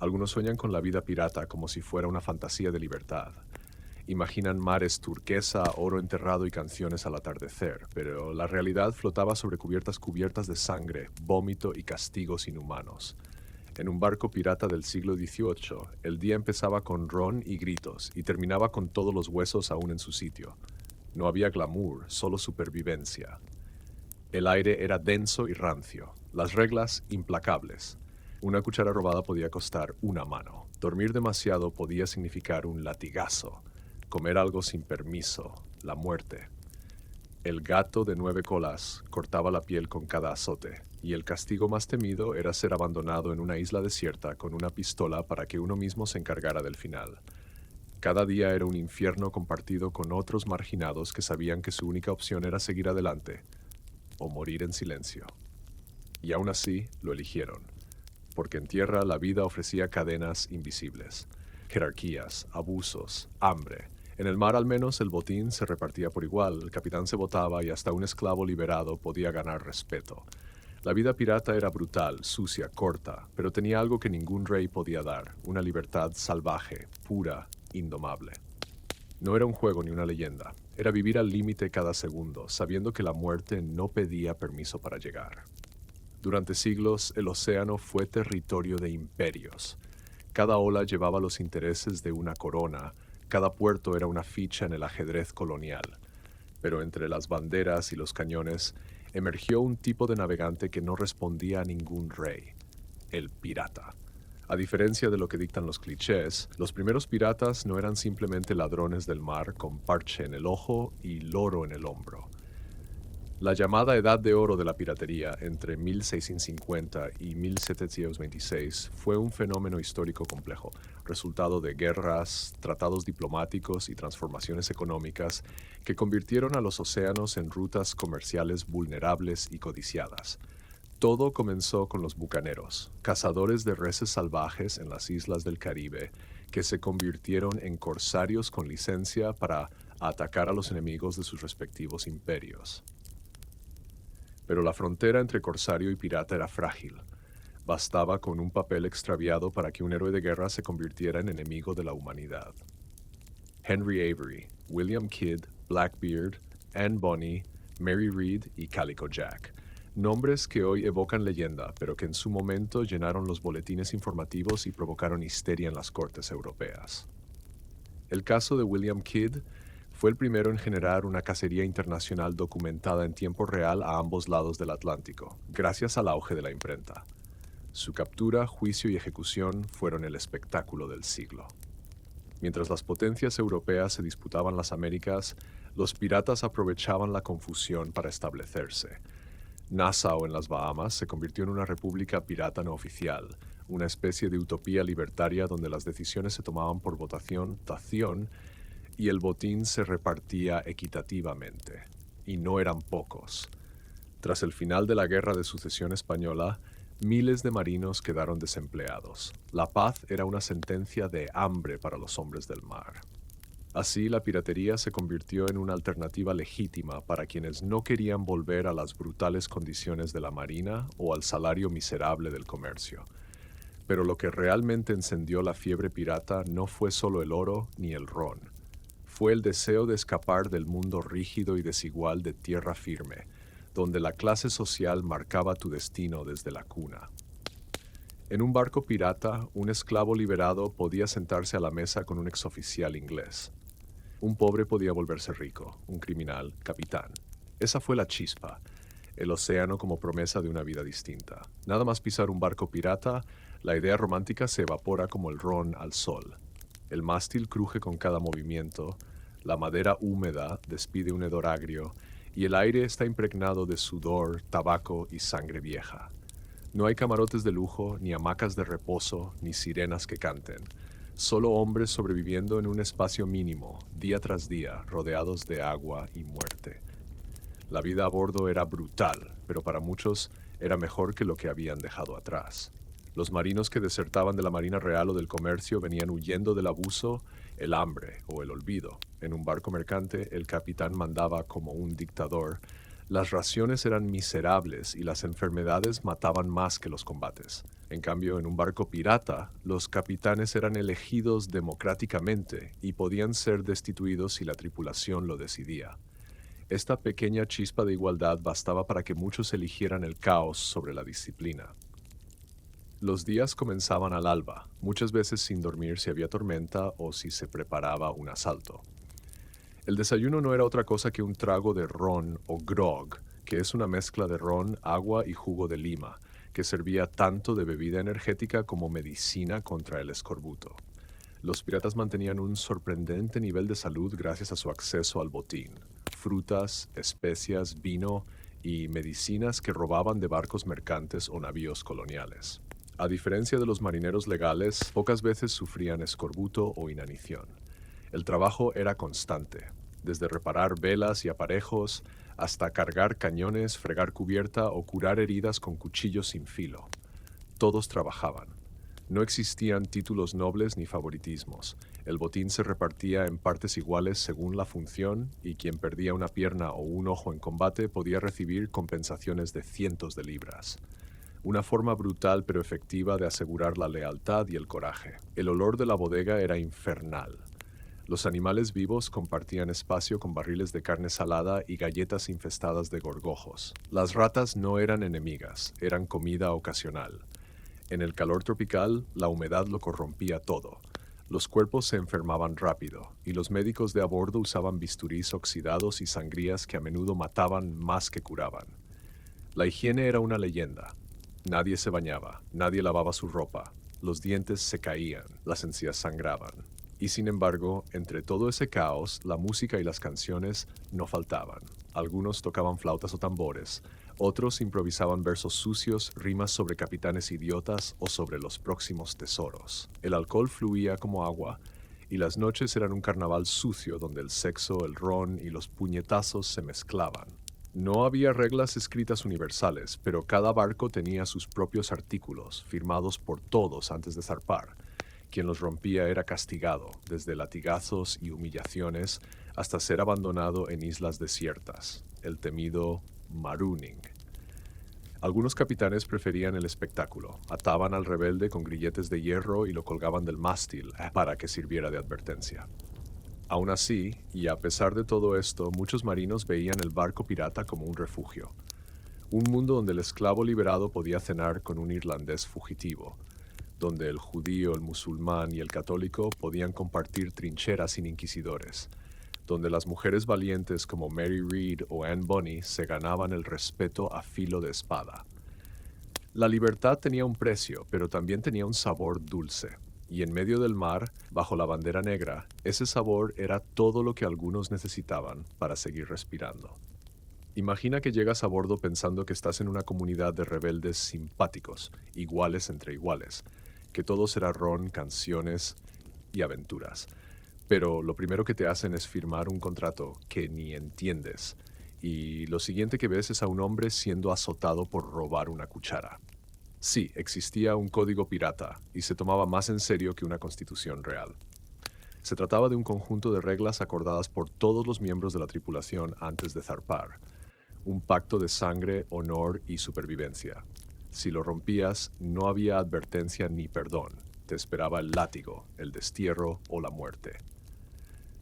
Algunos sueñan con la vida pirata como si fuera una fantasía de libertad. Imaginan mares turquesa, oro enterrado y canciones al atardecer, pero la realidad flotaba sobre cubiertas de sangre, vómito y castigos inhumanos. En un barco pirata del siglo XVIII, el día empezaba con ron y gritos y terminaba con todos los huesos aún en su sitio. No había glamour, solo supervivencia. El aire era denso y rancio, las reglas implacables. Una cuchara robada podía costar una mano. Dormir demasiado podía significar un latigazo. Comer algo sin permiso, la muerte. El gato de 9 colas cortaba la piel con cada azote, y el castigo más temido era ser abandonado en una isla desierta con una pistola para que uno mismo se encargara del final. Cada día era un infierno compartido con otros marginados que sabían que su única opción era seguir adelante o morir en silencio. Y aún así lo eligieron, porque en tierra la vida ofrecía cadenas invisibles, jerarquías, abusos, hambre. En el mar al menos el botín se repartía por igual, el capitán se votaba y hasta un esclavo liberado podía ganar respeto. La vida pirata era brutal, sucia, corta, pero tenía algo que ningún rey podía dar, una libertad salvaje, pura, indomable. No era un juego ni una leyenda, era vivir al límite cada segundo, sabiendo que la muerte no pedía permiso para llegar. Durante siglos, el océano fue territorio de imperios. Cada ola llevaba los intereses de una corona, cada puerto era una ficha en el ajedrez colonial. Pero entre las banderas y los cañones emergió un tipo de navegante que no respondía a ningún rey: el pirata. A diferencia de lo que dictan los clichés, los primeros piratas no eran simplemente ladrones del mar con parche en el ojo y loro en el hombro. La llamada Edad de Oro de la piratería entre 1650 y 1726 fue un fenómeno histórico complejo, resultado de guerras, tratados diplomáticos y transformaciones económicas que convirtieron a los océanos en rutas comerciales vulnerables y codiciadas. Todo comenzó con los bucaneros, cazadores de reses salvajes en las islas del Caribe, que se convirtieron en corsarios con licencia para atacar a los enemigos de sus respectivos imperios. Pero la frontera entre corsario y pirata era frágil. Bastaba con un papel extraviado para que un héroe de guerra se convirtiera en enemigo de la humanidad. Henry Avery, William Kidd, Blackbeard, Anne Bonny, Mary Read y Calico Jack. Nombres que hoy evocan leyenda, pero que en su momento llenaron los boletines informativos y provocaron histeria en las cortes europeas. El caso de William Kidd fue el primero en generar una cacería internacional documentada en tiempo real a ambos lados del Atlántico, gracias al auge de la imprenta. Su captura, juicio y ejecución fueron el espectáculo del siglo. Mientras las potencias europeas se disputaban las Américas, los piratas aprovechaban la confusión para establecerse. Nassau, en las Bahamas, se convirtió en una república pirata no oficial, una especie de utopía libertaria donde las decisiones se tomaban por votación, y el botín se repartía equitativamente. Y no eran pocos. Tras el final de la Guerra de Sucesión Española, miles de marinos quedaron desempleados. La paz era una sentencia de hambre para los hombres del mar. Así, la piratería se convirtió en una alternativa legítima para quienes no querían volver a las brutales condiciones de la marina o al salario miserable del comercio. Pero lo que realmente encendió la fiebre pirata no fue solo el oro ni el ron. Fue el deseo de escapar del mundo rígido y desigual de tierra firme, donde la clase social marcaba tu destino desde la cuna. En un barco pirata, un esclavo liberado podía sentarse a la mesa con un exoficial inglés. Un pobre podía volverse rico, un criminal, capitán. Esa fue la chispa, el océano como promesa de una vida distinta. Nada más pisar un barco pirata, la idea romántica se evapora como el ron al sol. El mástil cruje con cada movimiento, la madera húmeda despide un hedor agrio, y el aire está impregnado de sudor, tabaco y sangre vieja. No hay camarotes de lujo, ni hamacas de reposo, ni sirenas que canten. Solo hombres sobreviviendo en un espacio mínimo, día tras día, rodeados de agua y muerte. La vida a bordo era brutal, pero para muchos era mejor que lo que habían dejado atrás. Los marinos que desertaban de la Marina Real o del comercio venían huyendo del abuso, el hambre o el olvido. En un barco mercante, el capitán mandaba como un dictador. Las raciones eran miserables y las enfermedades mataban más que los combates. En cambio, en un barco pirata, los capitanes eran elegidos democráticamente y podían ser destituidos si la tripulación lo decidía. Esta pequeña chispa de igualdad bastaba para que muchos eligieran el caos sobre la disciplina. Los días comenzaban al alba, muchas veces sin dormir si había tormenta o si se preparaba un asalto. El desayuno no era otra cosa que un trago de ron o grog, que es una mezcla de ron, agua y jugo de lima, que servía tanto de bebida energética como medicina contra el escorbuto. Los piratas mantenían un sorprendente nivel de salud gracias a su acceso al botín: frutas, especias, vino y medicinas que robaban de barcos mercantes o navíos coloniales. A diferencia de los marineros legales, pocas veces sufrían escorbuto o inanición. El trabajo era constante, desde reparar velas y aparejos hasta cargar cañones, fregar cubierta o curar heridas con cuchillos sin filo. Todos trabajaban. No existían títulos nobles ni favoritismos. El botín se repartía en partes iguales según la función, y quien perdía una pierna o un ojo en combate podía recibir compensaciones de cientos de libras. Una forma brutal pero efectiva de asegurar la lealtad y el coraje. El olor de la bodega era infernal. Los animales vivos compartían espacio con barriles de carne salada y galletas infestadas de gorgojos. Las ratas no eran enemigas, eran comida ocasional. En el calor tropical, la humedad lo corrompía todo. Los cuerpos se enfermaban rápido, y los médicos de a bordo usaban bisturís oxidados y sangrías que a menudo mataban más que curaban. La higiene era una leyenda. Nadie se bañaba, nadie lavaba su ropa, los dientes se caían, las encías sangraban. Y sin embargo, entre todo ese caos, la música y las canciones no faltaban. Algunos tocaban flautas o tambores, otros improvisaban versos sucios, rimas sobre capitanes idiotas o sobre los próximos tesoros. El alcohol fluía como agua, y las noches eran un carnaval sucio donde el sexo, el ron y los puñetazos se mezclaban. No había reglas escritas universales, pero cada barco tenía sus propios artículos, firmados por todos antes de zarpar. Quien los rompía era castigado, desde latigazos y humillaciones hasta ser abandonado en islas desiertas, el temido marooning. Algunos capitanes preferían el espectáculo, ataban al rebelde con grilletes de hierro y lo colgaban del mástil para que sirviera de advertencia. Aún así, y a pesar de todo esto, muchos marinos veían el barco pirata como un refugio, un mundo donde el esclavo liberado podía cenar con un irlandés fugitivo, donde el judío, el musulmán y el católico podían compartir trincheras sin inquisidores, donde las mujeres valientes como Mary Read o Anne Bonny se ganaban el respeto a filo de espada. La libertad tenía un precio, pero también tenía un sabor dulce. Y en medio del mar, bajo la bandera negra, ese sabor era todo lo que algunos necesitaban para seguir respirando. Imagina que llegas a bordo pensando que estás en una comunidad de rebeldes simpáticos, iguales entre iguales, que todo será ron, canciones y aventuras. Pero lo primero que te hacen es firmar un contrato que ni entiendes, y lo siguiente que ves es a un hombre siendo azotado por robar una cuchara. Sí, existía un código pirata, y se tomaba más en serio que una constitución real. Se trataba de un conjunto de reglas acordadas por todos los miembros de la tripulación antes de zarpar. Un pacto de sangre, honor y supervivencia. Si lo rompías, no había advertencia ni perdón. Te esperaba el látigo, el destierro o la muerte.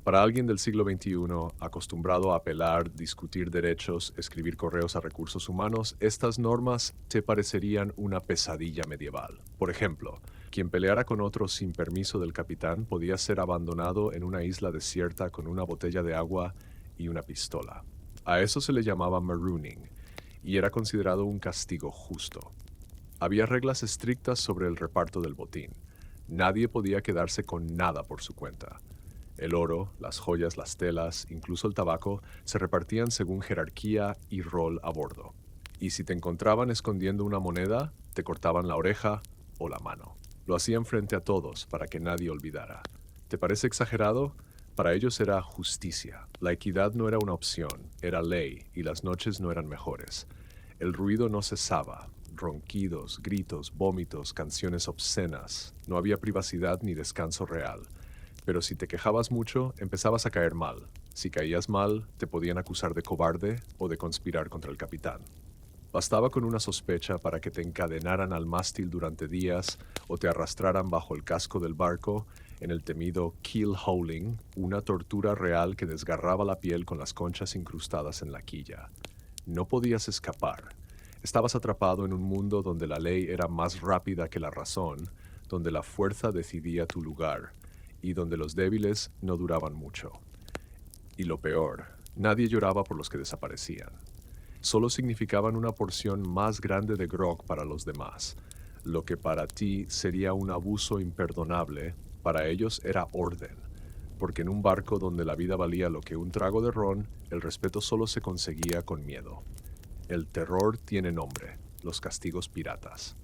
Para alguien del siglo XXI, acostumbrado a apelar, discutir derechos, escribir correos a recursos humanos, estas normas te parecerían una pesadilla medieval. Por ejemplo, quien peleara con otro sin permiso del capitán podía ser abandonado en una isla desierta con una botella de agua y una pistola. A eso se le llamaba marooning, y era considerado un castigo justo. Había reglas estrictas sobre el reparto del botín. Nadie podía quedarse con nada por su cuenta. El oro, las joyas, las telas, incluso el tabaco, se repartían según jerarquía y rol a bordo. Y si te encontraban escondiendo una moneda, te cortaban la oreja o la mano. Lo hacían frente a todos para que nadie olvidara. ¿Te parece exagerado? Para ellos era justicia. La equidad no era una opción, era ley, y las noches no eran mejores. El ruido no cesaba. Ronquidos, gritos, vómitos, canciones obscenas. No había privacidad ni descanso real. Pero si te quejabas mucho, empezabas a caer mal. Si caías mal, te podían acusar de cobarde o de conspirar contra el capitán. Bastaba con una sospecha para que te encadenaran al mástil durante días o te arrastraran bajo el casco del barco en el temido keel hauling, una tortura real que desgarraba la piel con las conchas incrustadas en la quilla. No podías escapar. Estabas atrapado en un mundo donde la ley era más rápida que la razón, donde la fuerza decidía tu lugar y donde los débiles no duraban mucho. Y lo peor, nadie lloraba por los que desaparecían. Solo significaban una porción más grande de grog para los demás. Lo que para ti sería un abuso imperdonable, para ellos era orden, porque en un barco donde la vida valía lo que un trago de ron, el respeto solo se conseguía con miedo. El terror tiene nombre, los castigos piratas.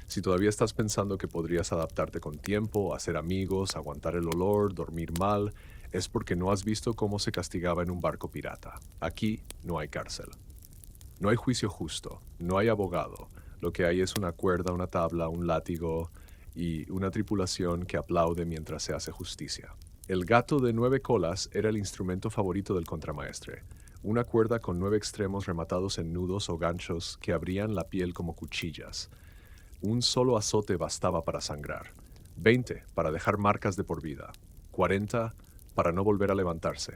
Si todavía estás pensando que podrías adaptarte con tiempo, hacer amigos, aguantar el olor, dormir mal, es porque no has visto cómo se castigaba en un barco pirata. Aquí no hay cárcel. No hay juicio justo, no hay abogado. Lo que hay es una cuerda, una tabla, un látigo y una tripulación que aplaude mientras se hace justicia. El gato de 9 colas era el instrumento favorito del contramaestre. Una cuerda con 9 extremos rematados en nudos o ganchos que abrían la piel como cuchillas. Un solo azote bastaba para sangrar. 20 para dejar marcas de por vida. 40 para no volver a levantarse.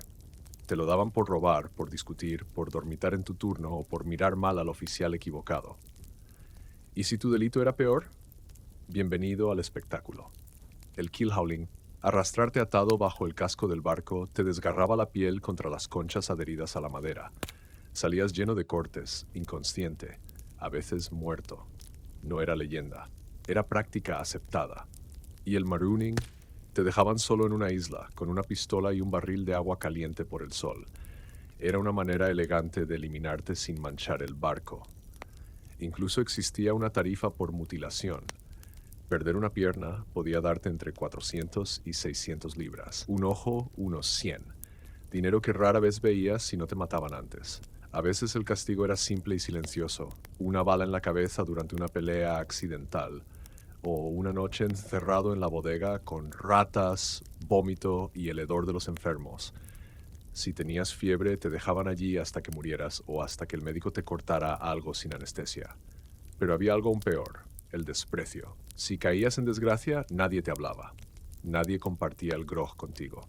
Te lo daban por robar, por discutir, por dormitar en tu turno o por mirar mal al oficial equivocado. ¿Y si tu delito era peor? Bienvenido al espectáculo. El keel hauling, arrastrarte atado bajo el casco del barco, te desgarraba la piel contra las conchas adheridas a la madera. Salías lleno de cortes, inconsciente, a veces muerto. No era leyenda, era práctica aceptada. Y el marooning, te dejaban solo en una isla, con una pistola y un barril de agua caliente por el sol. Era una manera elegante de eliminarte sin manchar el barco. Incluso existía una tarifa por mutilación. Perder una pierna podía darte entre 400 y 600 libras. Un ojo, unos 100. Dinero que rara vez veías si no te mataban antes. A veces el castigo era simple y silencioso. Una bala en la cabeza durante una pelea accidental. O una noche encerrado en la bodega con ratas, vómito y el hedor de los enfermos. Si tenías fiebre, te dejaban allí hasta que murieras o hasta que el médico te cortara algo sin anestesia. Pero había algo aún peor, el desprecio. Si caías en desgracia, nadie te hablaba. Nadie compartía el grog contigo.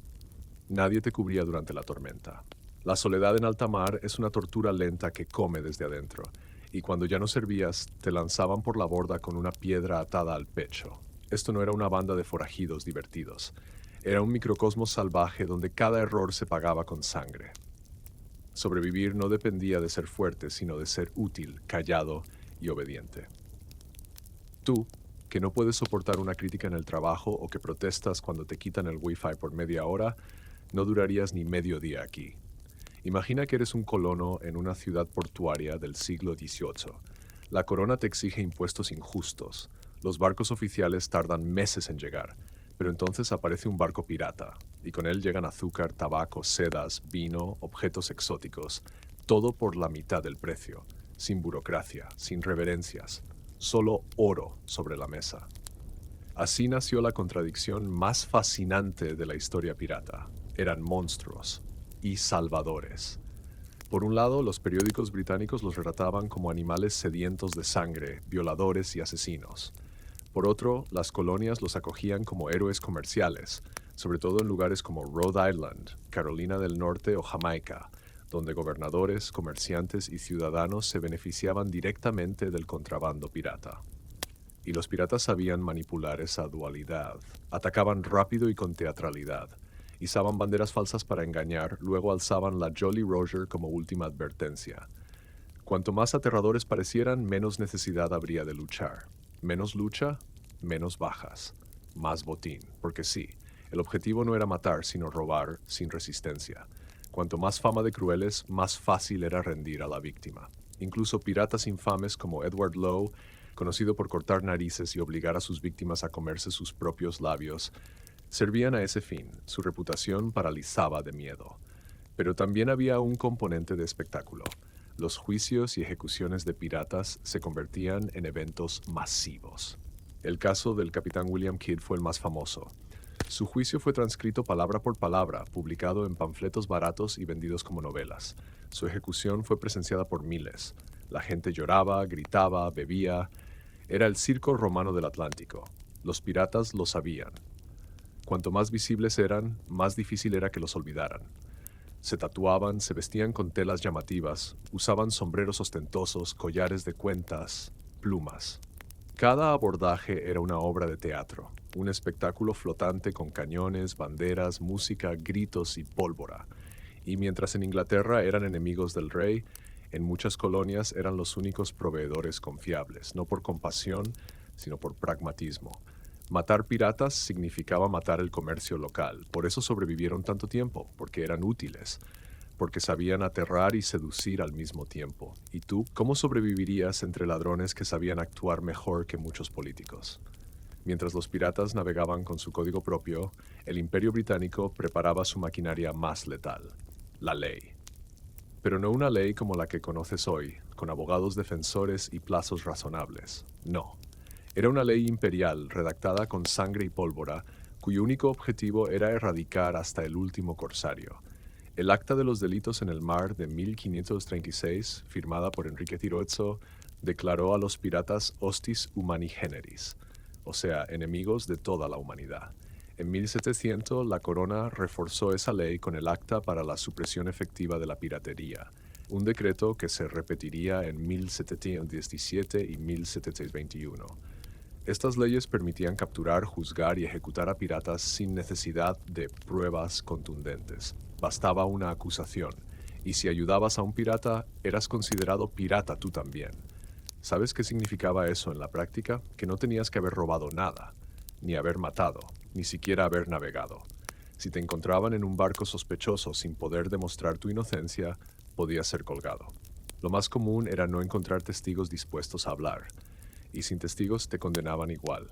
Nadie te cubría durante la tormenta. La soledad en alta mar es una tortura lenta que come desde adentro. Y cuando ya no servías, te lanzaban por la borda con una piedra atada al pecho. Esto no era una banda de forajidos divertidos. Era un microcosmos salvaje donde cada error se pagaba con sangre. Sobrevivir no dependía de ser fuerte, sino de ser útil, callado y obediente. Tú, que no puedes soportar una crítica en el trabajo o que protestas cuando te quitan el wifi por media hora, no durarías ni medio día aquí. Imagina que eres un colono en una ciudad portuaria del siglo XVIII. La corona te exige impuestos injustos. Los barcos oficiales tardan meses en llegar, pero entonces aparece un barco pirata, y con él llegan azúcar, tabaco, sedas, vino, objetos exóticos, todo por la mitad del precio, sin burocracia, sin reverencias, solo oro sobre la mesa. Así nació la contradicción más fascinante de la historia pirata. Eran monstruos y salvadores. Por un lado, los periódicos británicos los retrataban como animales sedientos de sangre, violadores y asesinos. Por otro, las colonias los acogían como héroes comerciales, sobre todo en lugares como Rhode Island, Carolina del Norte o Jamaica, donde gobernadores, comerciantes y ciudadanos se beneficiaban directamente del contrabando pirata. Y los piratas sabían manipular esa dualidad. Atacaban rápido y con teatralidad. Izaban banderas falsas para engañar, luego alzaban la Jolly Roger como última advertencia. Cuanto más aterradores parecieran, menos necesidad habría de luchar. Menos lucha, menos bajas. Más botín, porque sí, el objetivo no era matar, sino robar sin resistencia. Cuanto más fama de crueles, más fácil era rendir a la víctima. Incluso piratas infames como Edward Lowe, conocido por cortar narices y obligar a sus víctimas a comerse sus propios labios, servían a ese fin. Su reputación paralizaba de miedo. Pero también había un componente de espectáculo. Los juicios y ejecuciones de piratas se convertían en eventos masivos. El caso del capitán William Kidd fue el más famoso. Su juicio fue transcrito palabra por palabra, publicado en panfletos baratos y vendidos como novelas. Su ejecución fue presenciada por miles. La gente lloraba, gritaba, bebía. Era el circo romano del Atlántico. Los piratas lo sabían. Cuanto más visibles eran, más difícil era que los olvidaran. Se tatuaban, se vestían con telas llamativas, usaban sombreros ostentosos, collares de cuentas, plumas. Cada abordaje era una obra de teatro, un espectáculo flotante con cañones, banderas, música, gritos y pólvora. Y mientras en Inglaterra eran enemigos del rey, en muchas colonias eran los únicos proveedores confiables, no por compasión, sino por pragmatismo. Matar piratas significaba matar el comercio local, por eso sobrevivieron tanto tiempo, porque eran útiles, porque sabían aterrar y seducir al mismo tiempo. ¿Y tú, cómo sobrevivirías entre ladrones que sabían actuar mejor que muchos políticos? Mientras los piratas navegaban con su código propio, el Imperio Británico preparaba su maquinaria más letal, la ley. Pero no una ley como la que conoces hoy, con abogados defensores y plazos razonables. No. Era una ley imperial redactada con sangre y pólvora, cuyo único objetivo era erradicar hasta el último corsario. El Acta de los Delitos en el Mar de 1536, firmada por Enrique Tiroezzo, declaró a los piratas hostis humani generis, o sea, enemigos de toda la humanidad. En 1700, la corona reforzó esa ley con el Acta para la Supresión Efectiva de la Piratería, un decreto que se repetiría en 1717 y 1721. Estas leyes permitían capturar, juzgar y ejecutar a piratas sin necesidad de pruebas contundentes. Bastaba una acusación, y si ayudabas a un pirata, eras considerado pirata tú también. ¿Sabes qué significaba eso en la práctica? Que no tenías que haber robado nada, ni haber matado, ni siquiera haber navegado. Si te encontraban en un barco sospechoso sin poder demostrar tu inocencia, podías ser colgado. Lo más común era no encontrar testigos dispuestos a hablar, y sin testigos te condenaban igual.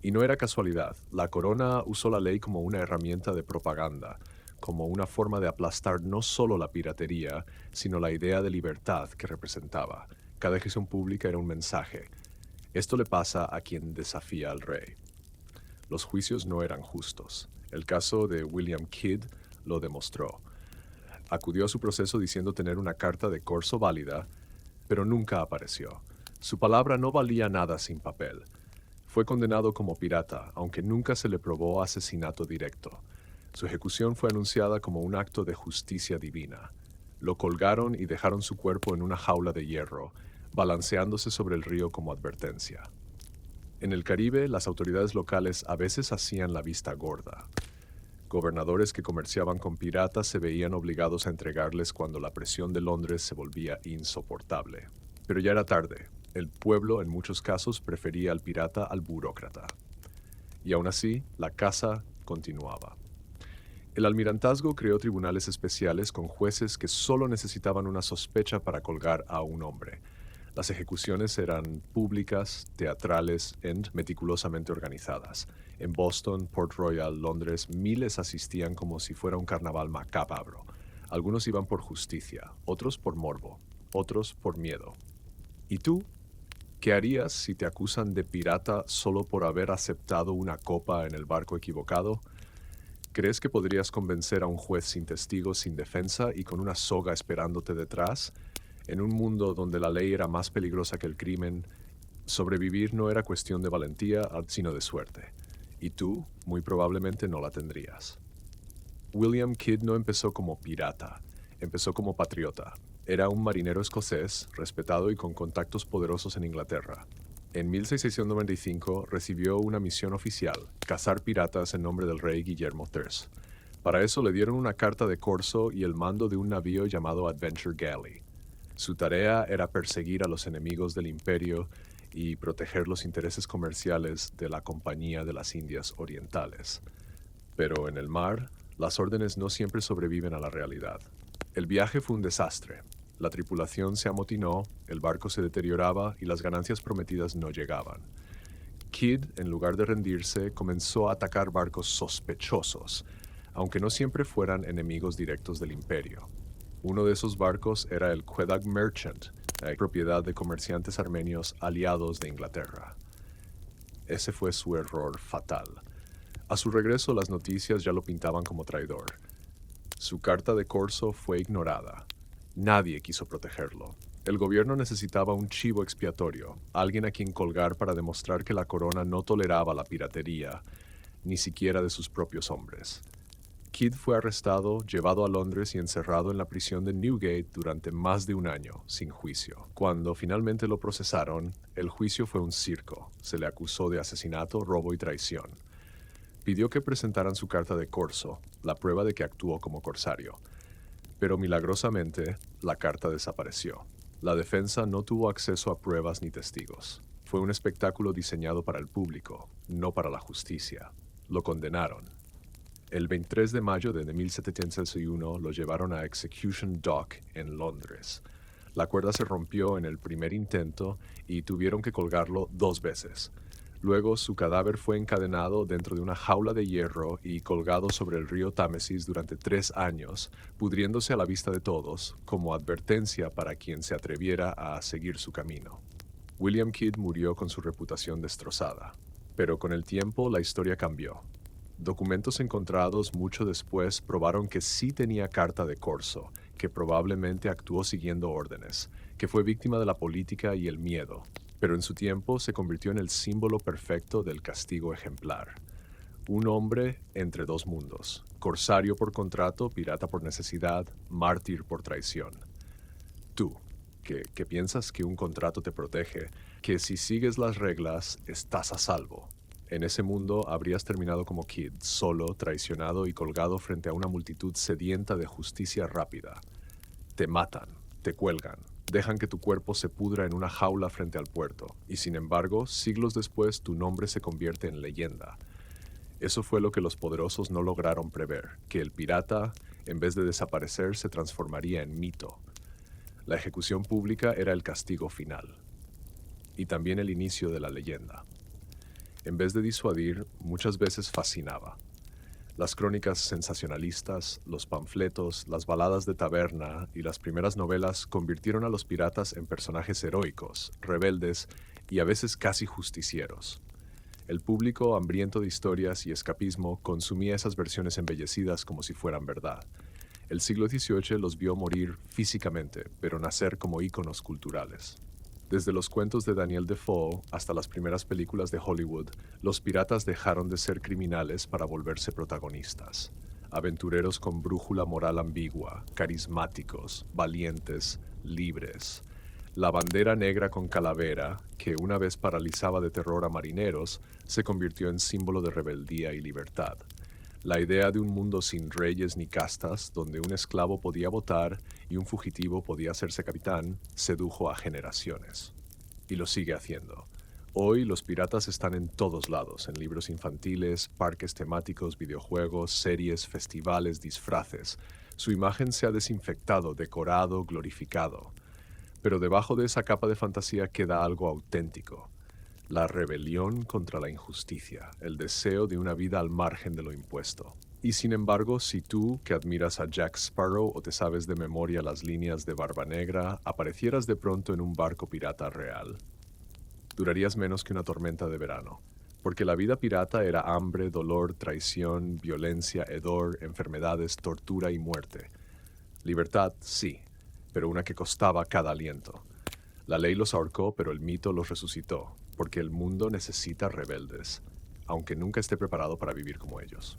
Y no era casualidad, la corona usó la ley como una herramienta de propaganda, como una forma de aplastar no solo la piratería, sino la idea de libertad que representaba. Cada ejecución pública era un mensaje. Esto le pasa a quien desafía al rey. Los juicios no eran justos. El caso de William Kidd lo demostró. Acudió a su proceso diciendo tener una carta de corso válida, pero nunca apareció. Su palabra no valía nada sin papel. Fue condenado como pirata, aunque nunca se le probó asesinato directo. Su ejecución fue anunciada como un acto de justicia divina. Lo colgaron y dejaron su cuerpo en una jaula de hierro, balanceándose sobre el río como advertencia. En el Caribe, las autoridades locales a veces hacían la vista gorda. Gobernadores que comerciaban con piratas se veían obligados a entregarles cuando la presión de Londres se volvía insoportable. Pero ya era tarde. El pueblo, en muchos casos, prefería al pirata al burócrata. Y aún así, la caza continuaba. El almirantazgo creó tribunales especiales con jueces que solo necesitaban una sospecha para colgar a un hombre. Las ejecuciones eran públicas, teatrales y meticulosamente organizadas. En Boston, Port Royal, Londres, miles asistían como si fuera un carnaval macabro. Algunos iban por justicia, otros por morbo, otros por miedo. ¿Y tú? ¿Qué harías si te acusan de pirata solo por haber aceptado una copa en el barco equivocado? ¿Crees que podrías convencer a un juez sin testigos, sin defensa y con una soga esperándote detrás? En un mundo donde la ley era más peligrosa que el crimen, sobrevivir no era cuestión de valentía, sino de suerte. Y tú, muy probablemente, no la tendrías. William Kidd no empezó como pirata, empezó como patriota. Era un marinero escocés, respetado y con contactos poderosos en Inglaterra. En 1695 recibió una misión oficial, cazar piratas en nombre del rey Guillermo III. Para eso le dieron una carta de corso y el mando de un navío llamado Adventure Galley. Su tarea era perseguir a los enemigos del imperio y proteger los intereses comerciales de la Compañía de las Indias Orientales. Pero en el mar, las órdenes no siempre sobreviven a la realidad. El viaje fue un desastre. La tripulación se amotinó, el barco se deterioraba y las ganancias prometidas no llegaban. Kidd, en lugar de rendirse, comenzó a atacar barcos sospechosos, aunque no siempre fueran enemigos directos del imperio. Uno de esos barcos era el Quedagh Merchant, propiedad de comerciantes armenios aliados de Inglaterra. Ese fue su error fatal. A su regreso, las noticias ya lo pintaban como traidor. Su carta de corso fue ignorada. Nadie quiso protegerlo. El gobierno necesitaba un chivo expiatorio, alguien a quien colgar para demostrar que la corona no toleraba la piratería, ni siquiera de sus propios hombres. Kidd fue arrestado, llevado a Londres y encerrado en la prisión de Newgate durante más de un año, sin juicio. Cuando finalmente lo procesaron, el juicio fue un circo. Se le acusó de asesinato, robo y traición. Pidió que presentaran su carta de corso, la prueba de que actuó como corsario. Pero milagrosamente, la carta desapareció. La defensa no tuvo acceso a pruebas ni testigos. Fue un espectáculo diseñado para el público, no para la justicia. Lo condenaron. El 23 de mayo de 1761 lo llevaron a Execution Dock en Londres. La cuerda se rompió en el primer intento y tuvieron que colgarlo 2 veces. Luego su cadáver fue encadenado dentro de una jaula de hierro y colgado sobre el río Támesis durante 3 años, pudriéndose a la vista de todos, como advertencia para quien se atreviera a seguir su camino. William Kidd murió con su reputación destrozada. Pero con el tiempo la historia cambió. Documentos encontrados mucho después probaron que sí tenía carta de corso, que probablemente actuó siguiendo órdenes, que fue víctima de la política y el miedo, pero en su tiempo se convirtió en el símbolo perfecto del castigo ejemplar. Un hombre entre 2 mundos, corsario por contrato, pirata por necesidad, mártir por traición. Tú, que piensas que un contrato te protege, que si sigues las reglas estás a salvo. En ese mundo habrías terminado como Kidd, solo, traicionado y colgado frente a una multitud sedienta de justicia rápida. Te matan, te cuelgan, dejan que tu cuerpo se pudra en una jaula frente al puerto, y sin embargo, siglos después tu nombre se convierte en leyenda. Eso fue lo que los poderosos no lograron prever, que el pirata, en vez de desaparecer, se transformaría en mito. La ejecución pública era el castigo final, y también el inicio de la leyenda. En vez de disuadir, muchas veces fascinaba. Las crónicas sensacionalistas, los panfletos, las baladas de taberna y las primeras novelas convirtieron a los piratas en personajes heroicos, rebeldes y a veces casi justicieros. El público, hambriento de historias y escapismo, consumía esas versiones embellecidas como si fueran verdad. El siglo XVIII los vio morir físicamente, pero nacer como íconos culturales. Desde los cuentos de Daniel Defoe hasta las primeras películas de Hollywood, los piratas dejaron de ser criminales para volverse protagonistas. Aventureros con brújula moral ambigua, carismáticos, valientes, libres. La bandera negra con calavera, que una vez paralizaba de terror a marineros, se convirtió en símbolo de rebeldía y libertad. La idea de un mundo sin reyes ni castas, donde un esclavo podía votar y un fugitivo podía hacerse capitán, sedujo a generaciones. Y lo sigue haciendo. Hoy los piratas están en todos lados, en libros infantiles, parques temáticos, videojuegos, series, festivales, disfraces. Su imagen se ha desinfectado, decorado, glorificado. Pero debajo de esa capa de fantasía queda algo auténtico. La rebelión contra la injusticia, el deseo de una vida al margen de lo impuesto. Y sin embargo, si tú, que admiras a Jack Sparrow o te sabes de memoria las líneas de Barba Negra, aparecieras de pronto en un barco pirata real, durarías menos que una tormenta de verano. Porque la vida pirata era hambre, dolor, traición, violencia, hedor, enfermedades, tortura y muerte. Libertad, sí, pero una que costaba cada aliento. La ley los ahorcó, pero el mito los resucitó, porque el mundo necesita rebeldes, aunque nunca esté preparado para vivir como ellos.